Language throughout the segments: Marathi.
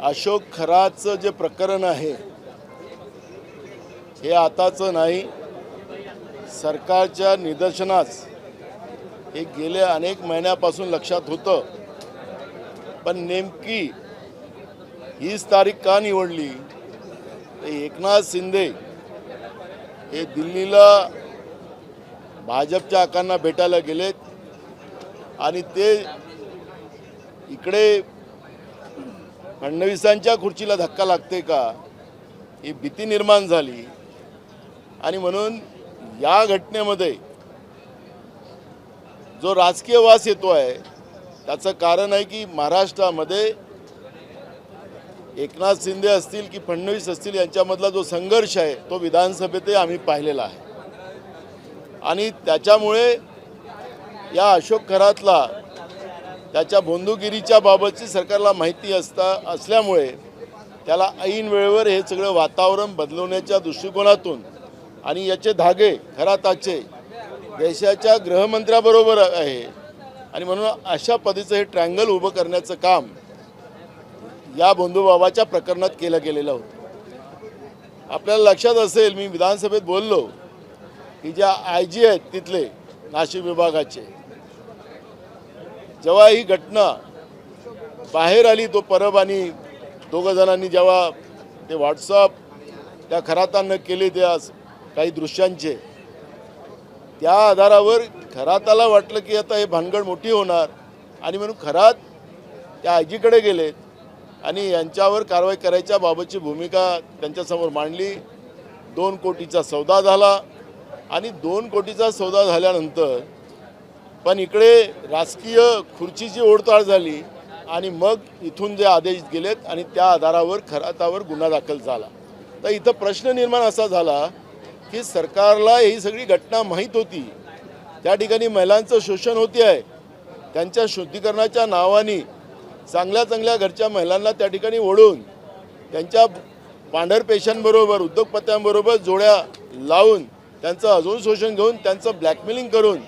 अशोक खराचं जे प्रकरण आहे हे आताचं नाही, सरकारच्या निदर्शनास हे गेल्या अनेक महिन्यापासून लक्षात होतं, पण नेमकी हीच तारीख का निवडली? एकनाथ शिंदे हे दिल्लीला भाजपच्या आकांना भेटायला गेलेत आणि ते इकडे फडणवीसांच्या खुर्चीला धक्का लागते का ही भीती निर्माण झाली आणि म्हणून या घटनेमध्ये जो राजकीय वास येतो आहे त्याचं कारण आहे की महाराष्ट्रामध्ये एकनाथ शिंदे असतील की फडणवीस असतील यांच्यामधला जो संघर्ष आहे तो विधानसभेतही आम्ही पाहिलेला आहे आणि त्याच्यामुळे या अशोक खरातला त्याच्या बंधुगिरीच्या बाबतची सरकारला माहिती असल्यामुळे त्याला ऐन वेळेवर हे सगळं वातावरण बदलवण्याच्या दृष्टिकोनातून आणि याचे धागे खराताचे देशाच्या गृहमंत्र्याबरोबर आहे आणि म्हणून अशा पद्धतीचं हे ट्रँगल उभं करण्याचं काम या बंधुबाबाच्या प्रकरणात केलं गेलेलं होतं. आपल्याला लक्षात असेल, मी विधानसभेत बोललो की ज्या IG आहेत तिथले नाशिक विभागाचे, जेव्हा ही घटना बाहेर आली, तो परब आणि दोघं जणांनी जेव्हा ते व्हॉट्सअप त्या खरातांना केले त्या काही दृश्यांचे, त्या आधारावर खराताला वाटलं की आता हे भानगड मोठी होणार आणि म्हणून खरात त्या IG कडे गेलेत आणि यांच्यावर कारवाई करायच्या बाबतची भूमिका त्यांच्यासमोर मांडली. 2 कोटीचा सौदा झाला आणि 2 कोटीचा सौदा झाल्यानंतर पण इकडे राजकीय खुर्चीची ओढताळ झाली आणि मग इथून जे आदेश गेलेत आणि त्या आधारावर खरातावर गुन्हा दाखल झाला. तर इथं प्रश्न निर्माण असा झाला की सरकारला ही सगळी घटना माहीत होती, त्या ठिकाणी महिलांचं शोषण होते आहे, त्यांच्या शुद्धीकरणाच्या नावाने चांगल्या घरच्या महिलांना त्या ठिकाणी ओढून त्यांच्या पांढरपेशांबरोबर उद्योगपत्यांबरोबर जोड्या लावून त्यांचं अजून शोषण घेऊन त्यांचं ब्लॅकमेलिंग करून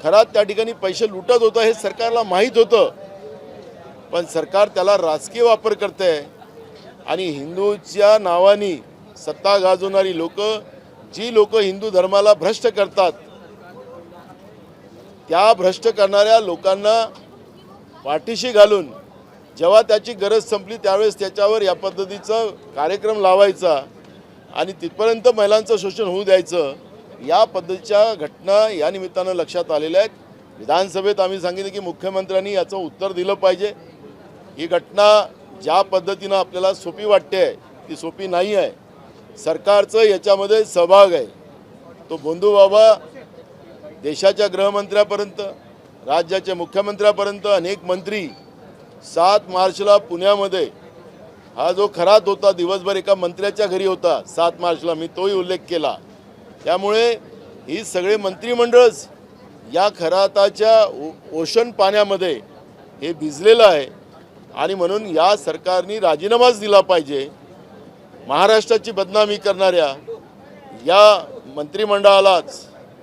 खरात त्या ठिकाणी पैसे लुटत होतं हे सरकारला माहीत होतं, पण सरकार त्याला राजकीय वापर करते आहे आणि हिंदूच्या नावाने सत्ता गाजवणारी जी लोक हिंदू धर्माला भ्रष्ट करतात, त्या भ्रष्ट करणाऱ्या लोकांना पाठीशी घालून जेव्हा त्याची गरज संपली त्यावेळेस त्याच्यावर या पद्धतीचा कार्यक्रम लावायचा आणि तिथपर्यंत महिलांचं शोषण होऊ द्यायचं, या पद्धतीच्या घटना या निमित्तानं लक्षात आलेल्या आहेत. विधानसभेत आम्ही सांगितलं की मुख्यमंत्र्यांनी याचं उत्तर दिलं पाहिजे. ही घटना ज्या पद्धतीनं आपल्याला सोपी वाटते आहे ती सोपी नाही आहे. सरकारचं याच्यामध्ये सहभाग आहे. तो बंधुबाबा देशाच्या गृहमंत्र्यापर्यंत, राज्याच्या मुख्यमंत्र्यापर्यंत अनेक मंत्री 7 मार्चला पुण्यामध्ये हा जो खरात होता दिवसभर एका मंत्र्याच्या घरी होता 7 मार्चला, मी तोही उल्लेख केला. त्यामुळे ही सगळे मंत्रिमंडळच या खराताच्या ओशन पाण्यामध्ये हे भिजलेलं आहे आणि म्हणून या सरकारने राजीनामाच दिला पाहिजे. महाराष्ट्राची बदनामी करणाऱ्या या मंत्रिमंडळालाच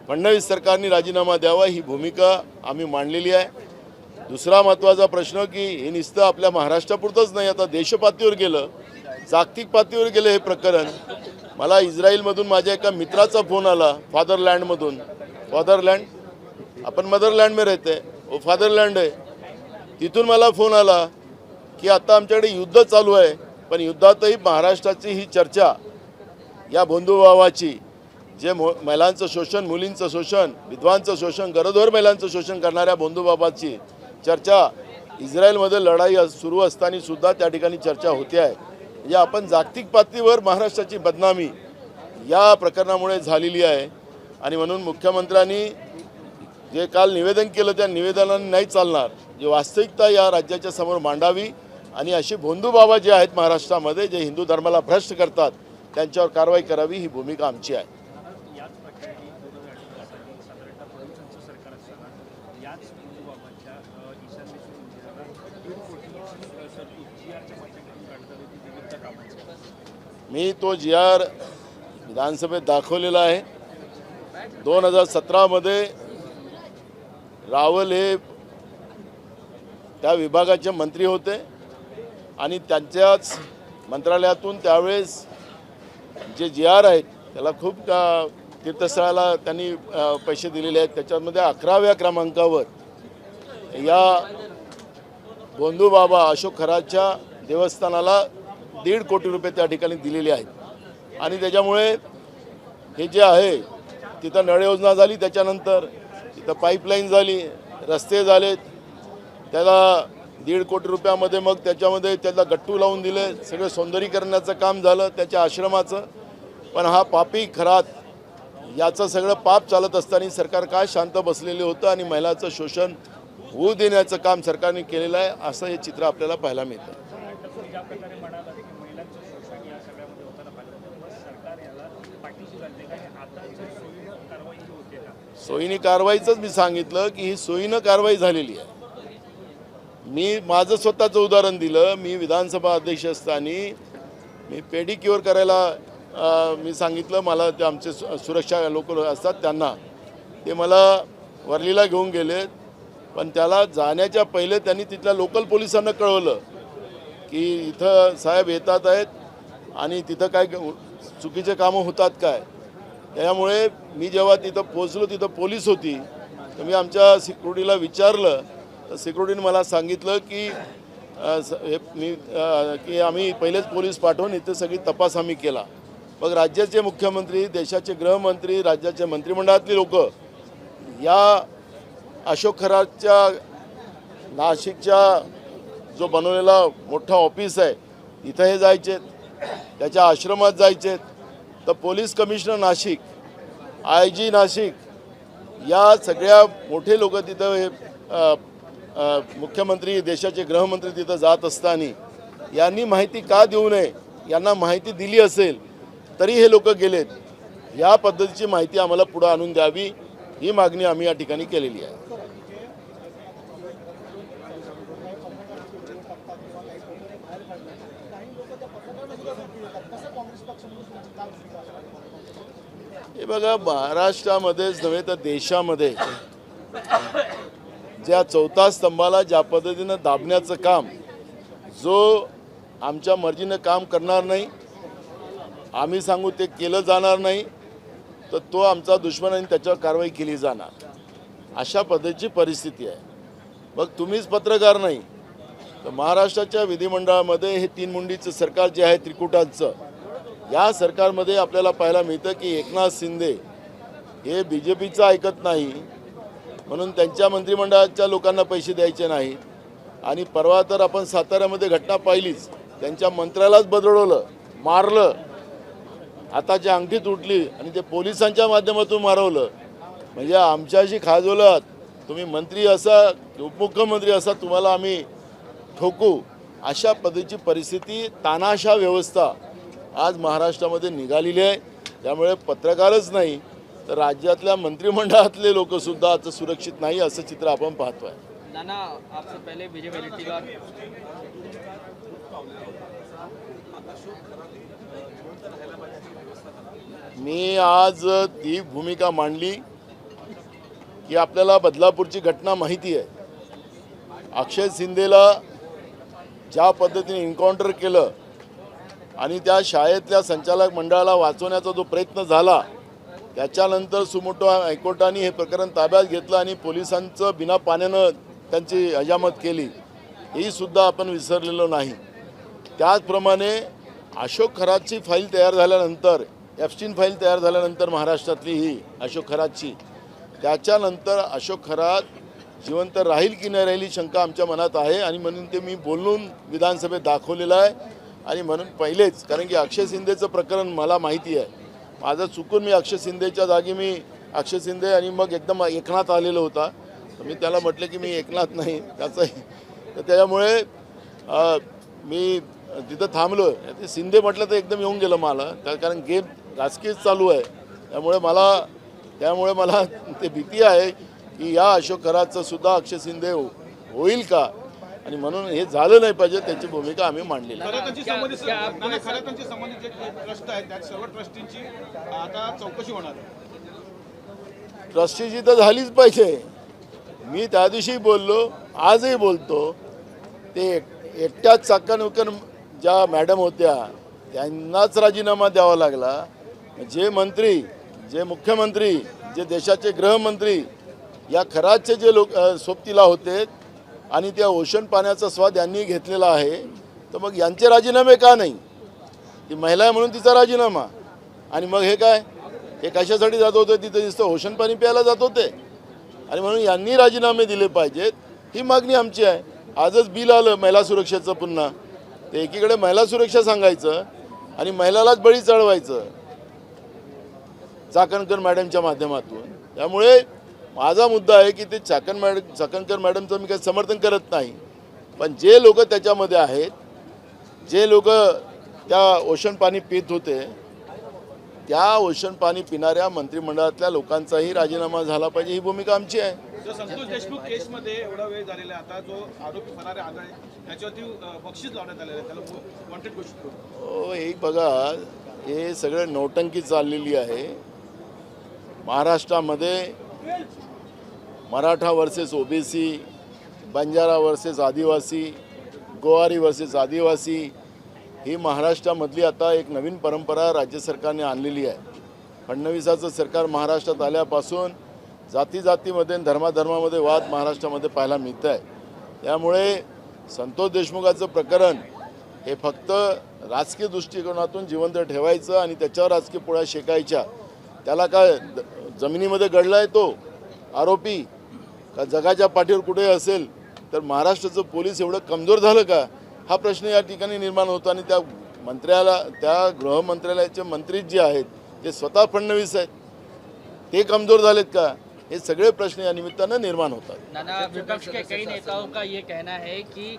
फडणवीस सरकारने राजीनामा द्यावा ही भूमिका आम्ही मांडलेली आहे. दुसरा महत्त्वाचा प्रश्न की हे नुसतं आपल्या महाराष्ट्रापुरतंच नाही, आता देशपातळीवर गेलं, जागतिक पातळीवर गेलं हे प्रकरण. मला इस्रायलमधून माझ्या एका मित्राचा फोन आला, फादरलँड आपण मदरलँड में रहते वो फादरलँड आहे, तिथून मला फोन आला की आता आमच्याकडे युद्ध चालू आहे, पण युद्धातही महाराष्ट्राची ही चर्चा या बंधुभावाची, जे महिलांचं शोषण, मुलींचं शोषण, विधवांचं शोषण, गरोदर महिलांचं शोषण करणाऱ्या बंधुबाबाची चर्चा इस्रायलमध्ये लढाई सुरू असताना सुद्धा त्या ठिकाणी चर्चा होते आहे. म्हणजे आपण जागतिक पातळीवर महाराष्ट्राची बदनामी या प्रकरणामुळे झालेली आहे आणि म्हणून मुख्यमंत्र्यांनी जे काल निवेदन केलं त्या निवेदनाने नाही चालणार, जी वास्तविकता या राज्याच्या समोर मांडावी आणि अशी बंधुबाबा जे आहेत महाराष्ट्रामध्ये जे हिंदू धर्माला भ्रष्ट करतात त्यांच्यावर कारवाई करावी ही भूमिका आमची आहे. मी तो GR विधानसभेत दाखवलेला आहे. 2017 रावल हे त्या विभागाचे मंत्री होते आणि त्यांच्याच मंत्रालयातून त्यावेळेस जे GR आहेत त्याला खूप तीर्थस्थळाला त्यांनी पैसे दिलेले आहेत. त्याच्यामध्ये 11व्या क्रमांकावर या गोंधूबाबा अशोक खराच्या देवस्थानाला 1.5 कोटी रुपये त्या ठिकाणी दिलेले आहेत. आणि त्याच्यामुळे हे जे आहे तिथं नळ योजना झाली, त्याच्यानंतर तिथं पाईपलाईन झाली, रस्ते झालेत, त्याला 1.5 कोटी रुपयामध्ये मग त्याच्यामध्ये त्याला गट्टू लावून दिले, सगळं सौंदर्यीकरणाचं काम झालं त्याच्या आश्रमाचं. पण हा पापी खरात याचं सगळं पाप चालत असताना सरकार काय शांत बसलेलं होतं आणि महिलांचं शोषण होऊ देण्याचं काम सरकारने केलेलं आहे, असं हे चित्र आपल्याला पाहायला मिळतं. सोयीने कारवाईचंच मी सांगितलं की ही सोयीनं कारवाई झालेली आहे. मी माझं स्वतःचं उदाहरण दिलं. मी विधानसभा अध्यक्ष असताना मी पेडिक्युअर करायला मी सांगितलं, मला ते आमचे सुरक्षा लोक असतात त्यांना, ते मला वर्लीला घेऊन गेले. पण त्याला जाण्याच्या पहिले त्यांनी तिथल्या लोकल पोलिसांना कळवलं की इथं साहेब येतात आहेत आणि तिथं काय चुकीचे कामं होतात काय. त्यामुळे मी जेव्हा तिथं पोचलो तिथं पोलीस होती, तर मी आमच्या सिक्युरिटीला विचारलं, तर सिक्युरिटीने मला सांगितलं की की आम्ही पहिलेच पोलीस पाठवून इथे सगळी तपास आम्ही केला. मग राज्याचे मुख्यमंत्री, देशाचे गृहमंत्री, राज्याचे मंत्रिमंडळातली लोक या अशोक खराच्या नाशिकच्या जो बनवलेला मोठा ऑफिस आहे तिथं हे जायचे, त्याच्या आश्रमात जायचे. तर police commissioner Nashik, IG Nashik या सगळ्या मोठे लोक तिथं हे मुख्यमंत्री, देशाचे गृहमंत्री तिथं जात असताना यांनी माहिती का देऊ नये, यांना माहिती दिली असेल तरी हे लोक गेलेत. या पद्धतीची माहिती आम्हाला पुढे आणून द्यावी, ही मागणी आम्ही या ठिकाणी केलेली आहे. हे बघा, महाराष्ट्रामध्येच नव्हे तर देशामध्ये ज्या चौथा स्तंभाला ज्या पद्धतीनं दाबण्याचं काम, जो आमच्या मर्जीनं काम करणार नाही, आम्ही सांगू ते केलं जाणार नाही, तर तो आमचा दुश्मन आणि त्याच्यावर कारवाई केली जाणार, अशा पद्धतीची परिस्थिती आहे. मग तुम्हीच पत्रकार नाही तर महाराष्ट्राच्या विधिमंडळामध्ये हे 3 मुंडीचं सरकार जे आहे त्रिकुटांचं, या सरकारमध्ये आपल्याला पाहायला मिळतं की एकनाथ शिंदे हे BJPचं ऐकत नाही म्हणून त्यांच्या मंत्रिमंडळाच्या लोकांना पैसे द्यायचे नाहीत. आणि परवा तर आपण साताऱ्यामध्ये घटना पाहिलीच, त्यांच्या मंत्र्यालाच बदलवलं, मारलं, हाताची अंगठी तुटली आणि ते पोलिसांच्या माध्यमातून मारवलं. म्हणजे आमच्याशी खाजवलात, तुम्ही मंत्री असा उपमुख्यमंत्री असा, तुम्हाला आम्ही ठोकू, अशा पद्धतीची परिस्थिती, तानाशा व्यवस्था आज महाराष्ट्रामध्ये निघालेली आहे. त्यामुळे पत्रकारच नाही तर राज्यातल्या मंत्रिमंडळातले लोकसुद्धा आता सुरक्षित नाही, असं चित्र आपण पाहतोय. नाना, आपसे पहले बीजेपी का मी आज ती भूमिका मांडली की आपल्याला बदलापूरची घटना माहिती आहे. अक्षय शिंदेला ज्या पद्धतीने एन्काउंटर केलं आणि त्या शाळेतल्या संचालक मंडळाला वाचवण्याचा जो प्रयत्न झाला, त्याच्यानंतर सुमोटो हायकोर्टाने हे प्रकरण ताब्यात घेतलं आणि पोलिसांचं बिना पाण्यानं त्यांची हजामत केली, ही सुद्धा आपण विसरलेलो नाही. त्याचप्रमाणे अशोक खरातची फाईल तयार झाल्यानंतर, एफस्टीन फाईल तयार झाल्यानंतर महाराष्ट्रातली ही अशोक खरातची, त्याच्यानंतर अशोक खरात जिवंत राहील की नाही राहील शंका आमच्या मनात आहे. आणि म्हणून ते मी बोलून विधानसभेत दाखवलेलं आहे. आणि म्हणून पहिलेच, कारण की अक्षय शिंदेचं प्रकरण मला माहिती आहे, माझं चुकून मी अक्षय शिंदेच्या जागी मी अक्षय शिंदे आणि मग एकदम एकनाथ आलेला होता, तर मी त्याला म्हटलं की मी एकनाथ नाही त्याचं, तर त्याच्यामुळे मी तिथं थांबलो. ते शिंदे म्हटलं तर एकदम येऊन गेलं मला, कारण गेम राजकीय चालू आहे. त्यामुळे मला ते भीती आहे की या अशोक खरातचं सुद्धा अक्षय शिंदे होईल का, आणि म्हणून हे झालं नाही पाहिजे, त्याची भूमिका आम्ही मांडलेली आहे. खरातांची संबंधित जे ट्रस्ट आहेत त्या सर्व ट्रस्टींची आता चौकशी होणार. ट्रस्टीची तर झालीच पाहिजे. मी त्या दिवशी बोललो, आजही बोलतो, ते एकट्याच चाकणकर ज्या मॅडम होत्या त्यांनाच राजीनामा द्यावा लागला. जे मंत्री, जे मुख्यमंत्री, जे देशाचे गृहमंत्री या खराचे जे लोक सोबतीला होते आणि त्या ओशन पाण्याचा स्वाद यांनी घेतलेला आहे, तर मग यांचे राजीनामे का नाही? ती महिला आहे म्हणून तिचा राजीनामा. आणि मग हे काय, हे कशासाठी जात होते तिथं? दिसतं ओशन पाणी प्यायला जात होते. आणि म्हणून यांनी राजीनामे दिले पाहिजेत, ही मागणी आमची आहे. आजच बिल आलं महिला सुरक्षेचं पुन्हा. ते एकीकडे महिला सुरक्षा सांगायचं आणि महिलालाच बळी चढवायचं चाकणकर मॅडमच्या माध्यमातून. त्यामुळे माझा मुद्दा आहे की ते चाकणकर मॅडमचं मी काही समर्थन करत नाही, पण जे लोक त्याच्यामध्ये आहेत, जे लोक त्या ओशन पाणी पित होते, त्या ओशन पाणी पिणाऱ्या मंत्रिमंडळातल्या लोकांचाही राजीनामा झाला पाहिजे, ही भूमिका आमची आहे. तर संतोष देशमुख केसमध्ये एवढा वेळ झालेला आहे, आता जो आरोपी फरार आला आहे त्याच्यावरती बक्षीस लावण्यात आलेलं आहे, त्याला वॉन्टेड घोषित करून. हे बघा, हे सगळं नौटंकी चाललेली आहे. महाराष्ट्रामध्ये Maratha versus OBC, Banjara versus आदिवासी, गोवारी वर्सेस आदिवासी, ही महाराष्ट्रामधली आता एक नवीन परंपरा राज्य सरकारने आणलेली आहे. फडणवीसाचं सरकार महाराष्ट्रात आल्यापासून जाती जातीमध्ये, धर्माधर्मामध्ये वाद महाराष्ट्रामध्ये पाहायला मिळत आहे. त्यामुळे संतोष देशमुखाचं प्रकरण हे फक्त राजकीय दृष्टिकोनातून जिवंत ठेवायचं आणि त्याच्यावर राजकीय पोळ्या शेकायच्या. त्याला काय जमिनीमध्ये गडला आहे तो आरोपी का जगाच्या पाठीवर कुठे असेल? तर महाराष्ट्राचं पोलीस एवढं कमजोर झालं का, हा प्रश्न या ठिकाणी निर्माण होतो. आणि त्या मंत्र्याला, त्या गृहमंत्रालयाचे मंत्री जे आहेत ते स्वतः फडणवीस आहेत, ते कमजोर झालेत का? हे सगळे प्रश्न या निमित्तानं निर्माण होतात. नाना, विपक्ष के कई नेताओं का ये कहना है कि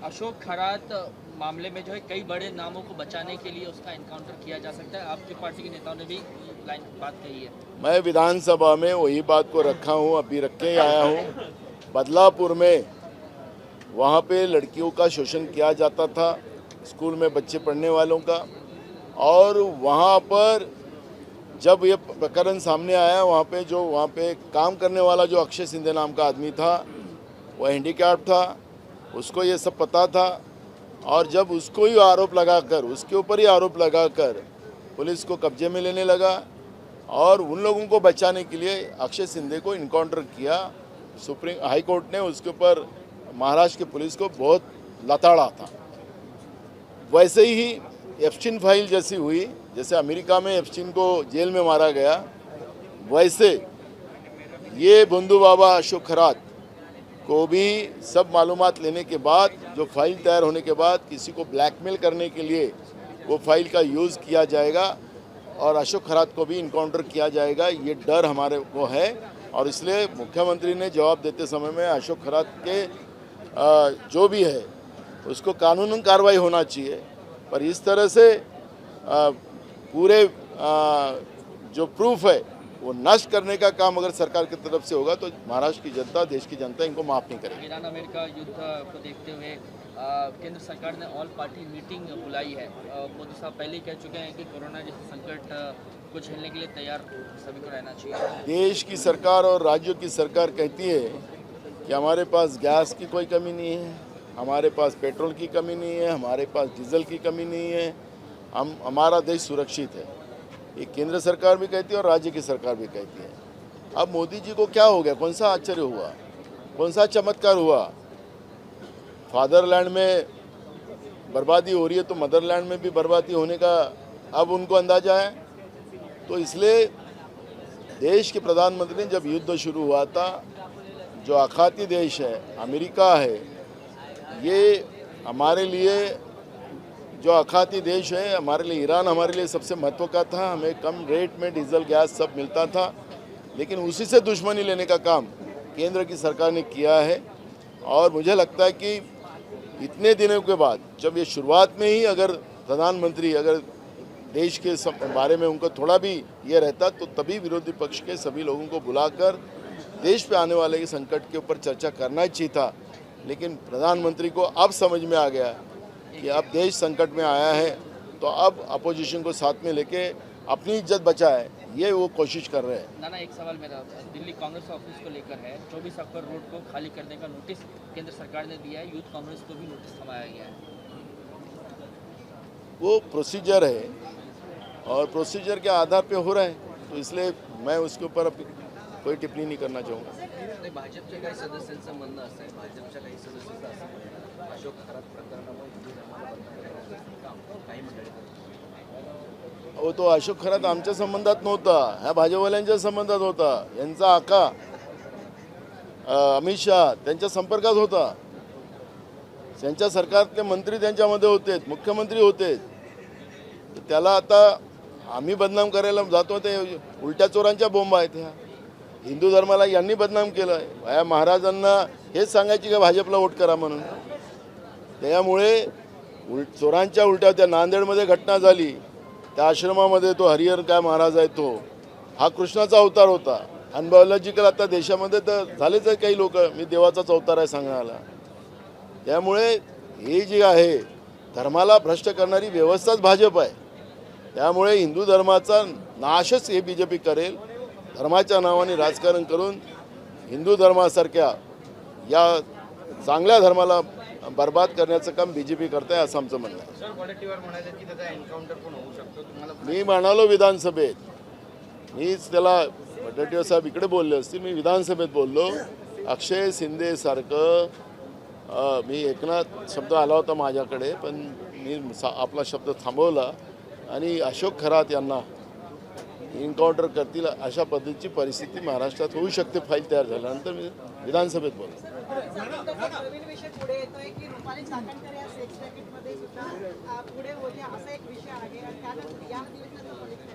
अशोक खरात मामले में जो है कई बड़े नामों को बचाने के लिए उसका एनकाउंटर किया जा सकता है. आपकी पार्टी के नेताओं ने भी बात कही है. मैं विधानसभा में वही बात को रखा हूँ, अभी रख के ही आया हूँ. बदलापुर में वहाँ पे लड़कियों का शोषण किया जाता था, स्कूल में बच्चे पढ़ने वालों का, और वहाँ पर जब ये प्रकरण सामने आया, वहाँ पे काम करने वाला जो अक्षय सिंधे नाम का आदमी था, वह हैंडीकैप था, उसको ये सब पता था. और जब उसको ही आरोप लगाकर, उसके ऊपर ही आरोप लगाकर पुलिस को कब्जे में लेने लगा और उन लोगों को बचाने के लिए अक्षय सिंधे को इनकाउंटर किया. सुप्रीम हाई कोर्ट ने उसके ऊपर महाराष्ट्र की पुलिस को बहुत लताड़ा था. वैसे ही एप्स्टीन फाइल जैसी हुई, जैसे अमेरिका में एप्स्टीन को जेल में मारा गया, वैसे ये बंधु बाबा अशोक खरात को भी सब मालूमात लेने के बाद, जो फाइल तैयार होने के बाद किसी को ब्लैकमेल करने के लिए वो फाइल का यूज़ किया जाएगा और अशोक खरात को भी इनकाउंटर किया जाएगा, ये डर हमारे को है. और इसलिए मुख्यमंत्री ने जवाब देते समय में अशोक खरात के जो भी है उसको कानूनन कार्रवाई होना चाहिए. पर इस तरह से पूरे जो प्रूफ है वो नष्ट करने का काम अगर सरकार की तरफ से होगा तो महाराष्ट्र की जनता, देश की जनता इनको माफ़ नहीं करेगी. ईरान अमेरिका युद्ध को देखते हुए केंद्र सरकार ने ऑल पार्टी मीटिंग बुलाई है. मोदी साहब पहले ही कह चुके हैं कि कोरोना जैसे संकट को झेलने के लिए तैयार सभी को रहना चाहिए. देश की सरकार और राज्यों की सरकार कहती है कि हमारे पास गैस की कोई कमी नहीं है, हमारे पास पेट्रोल की कमी नहीं है, हमारे पास डीजल की कमी नहीं है, हमारा देश सुरक्षित है. ये केंद्र सरकार भी कहती है और राज्य की सरकार भी कहती है. अब मोदी जी को क्या हो गया? कौन सा आश्चर्य हुआ? कौन सा चमत्कार हुआ? फादरलैंड में बर्बादी हो रही है तो मदरलैंड में भी बर्बादी होने का अब उनको अंदाजा है. तो इसलिए देश के प्रधानमंत्री ने जब युद्ध शुरू हुआ था, जो आखाती देश है अमेरिका है, ये हमारे लिए जो आखाती देश है, हमारे लिए ईरान हमारे लिए सबसे महत्व का था. हमें कम रेट में डीजल गैस सब मिलता था, लेकिन उसी से दुश्मनी लेने का काम केंद्र की सरकार ने किया है. और मुझे लगता है कि इतने दिनों के बाद, जब ये शुरुआत में ही अगर प्रधानमंत्री अगर देश के बारे में उनको थोड़ा भी ये रहता तो तभी विरोधी पक्ष के सभी लोगों को बुलाकर देश पे आने वाले संकट के ऊपर चर्चा करना ही चाहिए था. लेकिन प्रधानमंत्री को अब समझ में आ गया कि अब देश संकट में आया है, तो अब अपोजिशन को साथ में लेके अपनी इज्जत बचाए, ये वो कोशिश कर रहे हैं। नाना, एक सवाल मेरा दिल्ली कांग्रेस ऑफिस को लेकर है। 24 अक्टूबर रोड को खाली करने का नोटिस केंद्र सरकार ने दिया है, यूथ कांग्रेस को भी नोटिस थमाया गया है। वो प्रोसीजर है और प्रोसीजर के आधार पे हो रहा है, तो इसलिए मैं उसके ऊपर कोई टिप्पणी नहीं करना चाहूँगा। भाजपच्या काही सदस्यांचं म्हणणं असं आहे, भाजपच्या काही सदस्यांचं असं म्हणणं आहे, अशोक खरात प्रकरणामुळे हिंदू धर्माला बंधन करण्याचं काम काही मंडळी करतात. अहो, तो अशोक खरात आमच्या संबंधात नव्हता, ह्या भाजपवाल्यांच्या संबंधात होता. यांचा आका अमित शहा त्यांच्या संपर्कात होता. त्यांच्या सरकारतले मंत्री त्यांच्यामध्ये होते, मुख्यमंत्री होते. तर त्याला आता आम्ही बदनाम करायला जातो, ते उलट्या चोरांच्या बोंबा आहेत ह्या. हिंदू धर्माला यांनी बदनाम केलं आहे. या महाराजांना हेच सांगायची का भाजपला वोट करा म्हणून. त्यामुळे चोरांच्या उलट्या त्या नांदेडमध्ये घटना झाली, त्या आश्रमामध्ये तो हरिहर काय महाराज आहे, तो हा कृष्णाचा अवतार होता. आणि बायोलॉजिकल आता देशामध्ये तर झालेच आहे काही लोक, मी देवाचाच अवतार आहे सांगण्याला. त्यामुळे हे जे आहे धर्माला भ्रष्ट करणारी व्यवस्थाच भाजप आहे. त्यामुळे हिंदू धर्माचा नाशच हे BJP करेल. धर्माच्या नावाने राजकारण करून हिंदू धर्मासारख्या या चांगल्या धर्माला बर्बाद करण्याचं काम BJP करत आहे, असं आमचं म्हणणं आहे. सर, वॉलेटिव्हर म्हणाले की त्याचा एन्काउंटर पण होऊ शकतो. तुम्हाला मी म्हणालो विधानसभेत, मीच त्याला वडेट्टीवार साहेब इकडे बोलले असतील, मी विधानसभेत बोललो. अक्षय शिंदेसारखं मी एकनाथ शब्द आला होता माझ्याकडे, पण मी आपला शब्द थांबवला आणि अशोक खरात यांना एन्काउंटर करतील अशा पद्धतीची परिस्थिती महाराष्ट्रात होऊ शकते. फाईल तयार झाल्यानंतर मी विधानसभेत बोलतो. नवीन विषय पुढे येतोय की रुपाली चाकणकर या सेक्स रॅकेटमध्ये सुद्धा पुढे होत्या असा एक विषय आहे आणि त्यानंतर या अधिवेशनाचा परीक्षा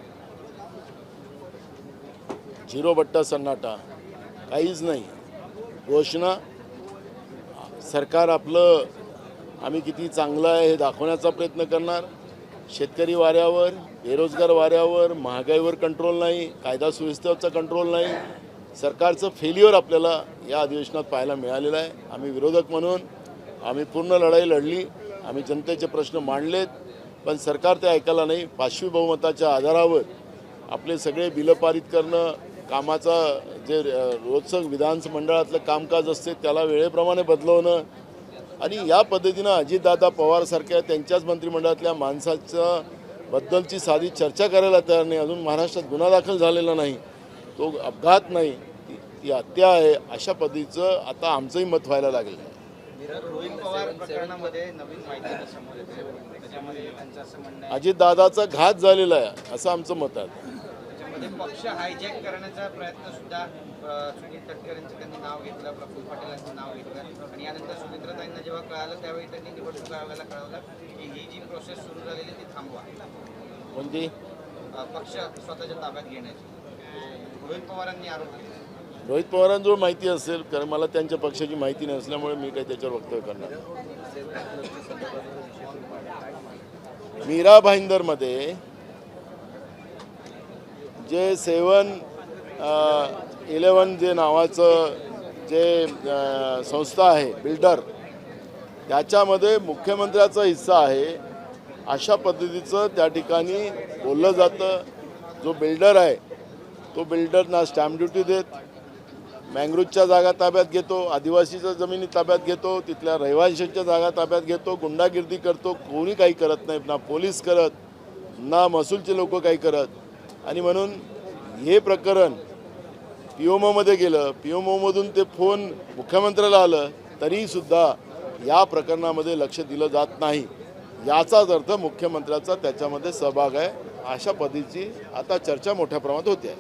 झिरो बट्टा सन्नाटा, काहीच नाही. घोषणा सरकार आपलं आम्ही किती चांगलं आहे हे दाखवण्याचा प्रयत्न करणार. शेतकरी वाऱ्यावर, बेरोजगार वाऱ्यावर, महागाईवर कंट्रोल नाही, कायदा सुव्यवस्थेचा कंट्रोल नाही. सरकारचं फेल्युअर आपल्याला या अधिवेशनात पाहायला मिळालेलं आहे. आम्ही विरोधक म्हणून आम्ही पूर्ण लढाई लढली, आम्ही जनतेचे प्रश्न मांडलेत, पण सरकार ते ऐकायला नाही. पाचवी बहुमताच्या आधारावर आपले सगळे बिलं पारित करणं, कामाचा जे रोजचं विधानमंडळातलं कामकाज असते त्याला वेळेप्रमाणे बदलवणं आणि या पद्धतीनं अजितदादा पवारसारख्या त्यांच्याच मंत्रिमंडळातल्या माणसाच्या बद्दलची साधी चर्चा करायला तयार नाही. अजून महाराष्ट्रात गुन्हा दाखल झालेला नाही, तो अपघात नाही, ती हत्या आहे. अशा पद्धतीचं आता आमचंही मत व्हायला लागलं आहे. रोहित पवार प्रकरणामध्ये नवीन माहिती समोर येते, त्याच्यामध्ये त्यांचं असं म्हणणं आहे अजितदादाचा घात झालेला आहे असं आमचं मत आहे. त्याच्यामध्ये पक्ष हायजॅक करण्याचा प्रयत्न सुद्धा सुनील तटकरेंचं त्यांनी नाव घेतलं, प्रफुल्ल पटेलांचं नाव घेतलं आणि यानंतर सुनेत्रताईंना जेव्हा कळालं त्यावेळी त्यांनी निवडणूक आयोगाला कळवलं की ही जी प्रोसेस सुरू झालेली ती थांबवा, कोणती पक्ष स्वतःच्या ताब्यात घेण्याची रोहित पवारांनी आरोप केला. रोहित पवारांजवळ माहिती असेल, कारण मला त्यांच्या पक्षाची माहिती नसल्यामुळे मी काही त्याच्यावर वक्तव्य करणार. मीरा भाईंदरमध्ये जे 7-11 जे नावाचं जे संस्था आहे बिल्डर, त्याच्यामध्ये मुख्यमंत्र्याचा हिस्सा आहे अशा पद्धतीचं त्या ठिकाणी बोललं जातं. जो बिल्डर आहे तो बिल्डरना स्टॅम्प ड्युटी देत, मँग्रोजच्या जागा ताब्यात घेतो, आदिवासीच्या जमिनी ताब्यात घेतो, तिथल्या रहिवाशांच्या जागा ताब्यात घेतो, गुंडागिर्दी करतो. कोणी काही करत नाही, ना पोलीस करत, ना महसूलचे लोक काही करत. आणि म्हणून हे प्रकरण PMOमध्ये गेलं, PMOमधून ते फोन मुख्यमंत्र्याला आलं, तरीसुद्धा या प्रकरणामध्ये लक्ष दिलं जात नाही. याचाच अर्थ मुख्यमंत्र्याचा त्याच्यामध्ये सहभाग आहे. अशा पद्धतीची आता चर्चा मोठ्या प्रमाणात होते आहे.